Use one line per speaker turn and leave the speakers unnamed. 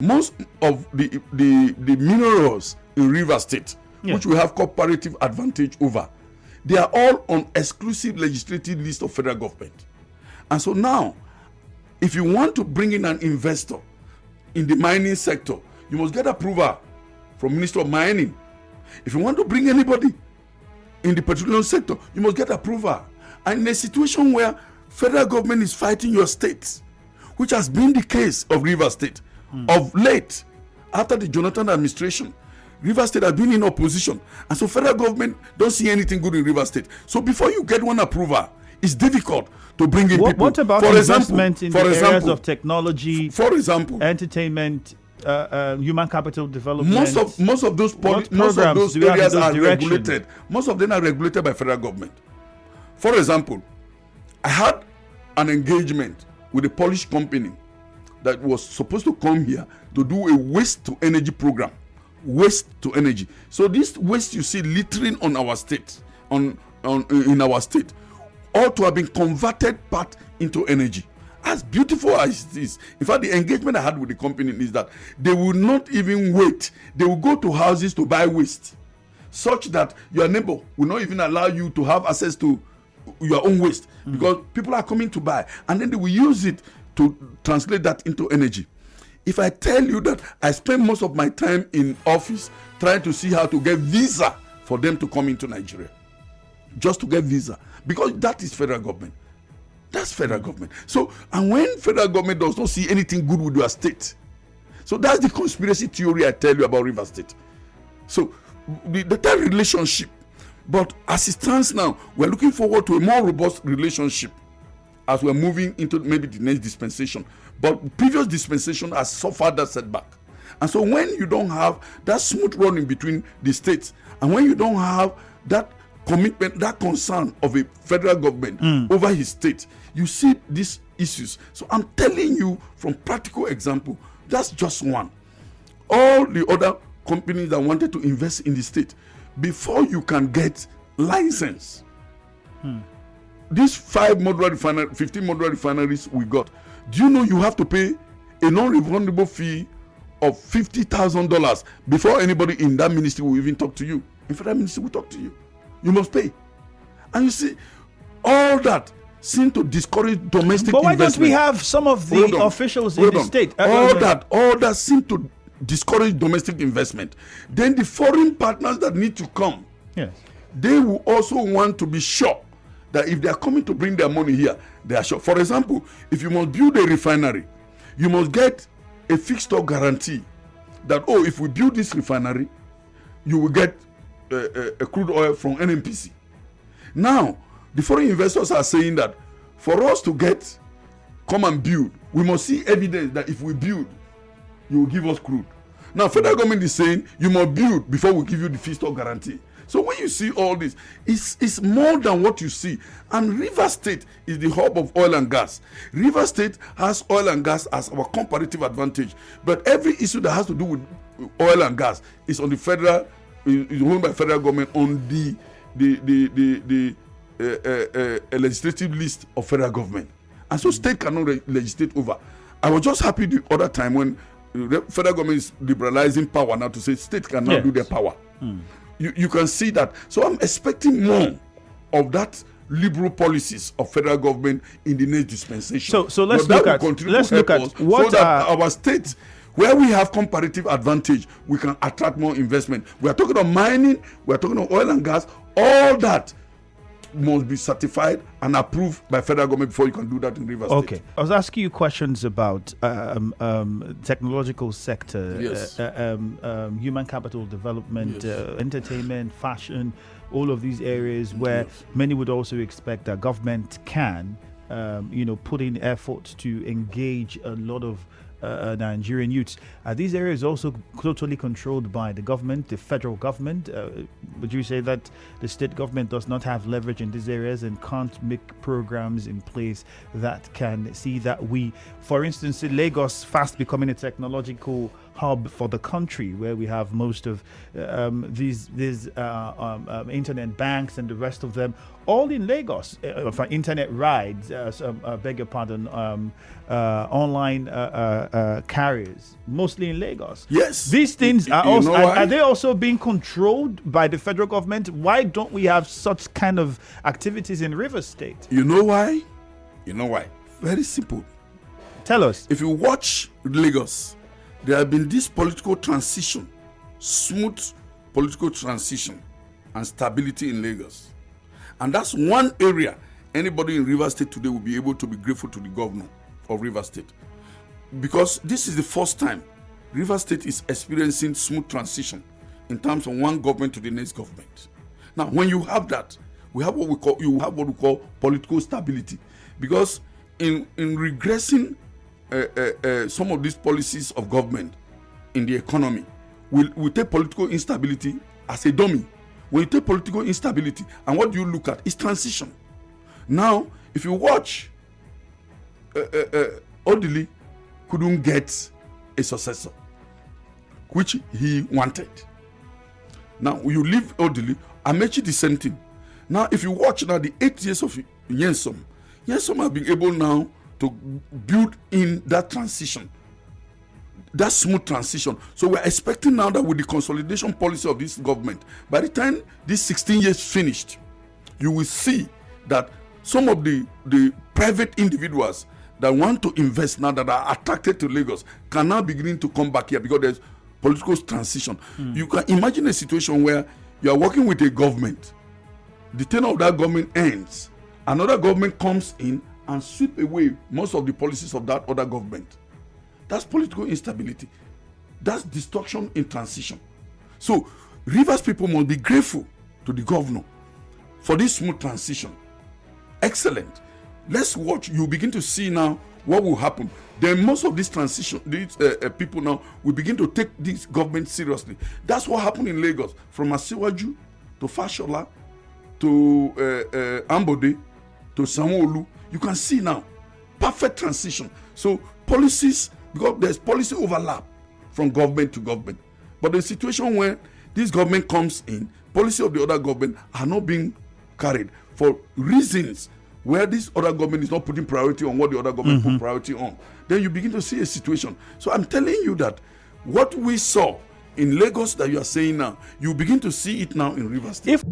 most of the minerals in Rivers State, which we have comparative advantage over, they are all on exclusive legislative list of federal government. And so now, if you want to bring in an investor in the mining sector, you must get approval from Minister of Mining. If you want to bring anybody in the petroleum sector, you must get approval. And in a situation where federal government is fighting your state, which has been the case of Rivers State, of late, after the Jonathan administration, Rivers State has been in opposition, and so federal government don't see anything good in Rivers State. So before you get one approval, it's difficult to bring in people.
What about investment in the areas of technology,
for example,
entertainment, human capital development?
Most of those areas are regulated. Most of them are regulated by federal government. For example, I had an engagement with a Polish company that was supposed to come here to do a waste to energy program. Waste to energy. So this waste you see littering on our state, in our state, ought to have been converted part into energy. As beautiful as it is, in fact, the engagement I had with the company is that they will not even wait. They will go to houses to buy waste, such that your neighbor will not even allow you to have access to your own waste, because people are coming to buy, and then they will use it to translate that into energy. If I tell you that I spend most of my time in office trying to see how to get visa for them to come into Nigeria, just to get visa, because that is federal government. That's federal government. So, and when federal government does not see anything good with your state, so that's the conspiracy theory I tell you about Rivers State. So, that relationship. But as it stands now, we're looking forward to a more robust relationship as we're moving into maybe the next dispensation. But previous dispensation has suffered that setback. And so when you don't have that smooth running between the states, and when you don't have that commitment, that concern of a federal government over his state, you see these issues. So I'm telling you from practical example, that's just one. All the other companies that wanted to invest in the state, before you can get license, these 15 modular refineries we got, do you know you have to pay a non-refundable fee of $50,000 before anybody in that ministry will even talk to you? In fact, that ministry will talk to you. You must pay. And you see, all that seem to discourage domestic investment. But
why don't we have some of the officials in the state?
All that seem to discourage domestic investment. Then the foreign partners that need to come, they will also want to be sure that if they are coming to bring their money here, they are sure. For example, if you must build a refinery, you must get a fixed stock guarantee that, if we build this refinery, you will get a crude oil from NNPC. Now, the foreign investors are saying that for us to come and build, we must see evidence that if we build, you will give us crude. Now, federal government is saying you must build before we give you the fixed stock guarantee. So when you see all this, it's more than what you see. And Rivers State is the hub of oil and gas. Rivers State has oil and gas as our comparative advantage. But every issue that has to do with oil and gas is on the federal, is owned by federal government on the legislative list of federal government. And so state cannot legislate over. I was just happy the other time when the federal government is liberalizing power now to say state cannot do their power. You can see that. So I'm expecting more of that liberal policies of federal government in the next dispensation.
So let's look at what
so that our states, where we have comparative advantage, we can attract more investment. We are talking about mining, we are talking about oil and gas. All that must be certified and approved by federal government before you can do that in Rivers State.
Okay, I was asking you questions about technological sector, human capital development, entertainment, fashion, all of these areas where many would also expect that government can, put in effort to engage a lot of Nigerian youths. Are these areas also totally controlled by the government, the federal government? Would you say that the state government does not have leverage in these areas and can't make programs in place that can see that we, for instance, Lagos fast becoming a technological hub for the country, where we have most of these internet banks and the rest of them, all in Lagos, for internet rides, beg your pardon, online carriers, mostly in Lagos.
Yes.
These things are
You
also
know why?
are they also being controlled by the federal government? Why don't we have such kind of activities in Rivers State?
You know why? You know why? Very simple.
Tell us.
If you watch Lagos, there have been this political transition, smooth political transition and stability in Lagos. And that's one area anybody in Rivers State today will be able to be grateful to the governor of Rivers State. Because this is the first time Rivers State is experiencing smooth transition in terms of one government to the next government. Now, when you have that, we have what we call political stability. Because in regressing some of these policies of government in the economy, we take political instability as a dummy. When you take political instability, and what do you look at? It's transition. Now, if you watch, Odili couldn't get a successor, which he wanted. Now, you leave Odili, Amechi the same thing. Now, if you watch now the 8 years of Nyesom have been able now to build in that transition, that smooth transition. So we're expecting now that with the consolidation policy of this government, by the time this 16 years finished, you will see that some of the private individuals that want to invest now, that are attracted to Lagos, can now begin to come back here because there's political transition. You can imagine a situation where you are working with a government, the tenure of that government ends, another government comes in and sweep away most of the policies of that other government. That's political instability. That's destruction in transition. So Rivers people must be grateful to the governor for this smooth transition. Excellent. Let's watch. You begin to see now what will happen. Then most of this transition, these people now will begin to take this government seriously. That's what happened in Lagos, from Asiwaju to Fashola to Ambode to Sanwo-Olu. You can see now perfect transition. So policies, because there's policy overlap from government to government. But the situation where this government comes in, policy of the other government are not being carried for reasons where this other government is not putting priority on what the other government put priority on. Then you begin to see a situation. So I'm telling you that what we saw in Lagos that you are saying now, you begin to see it now in Rivers State.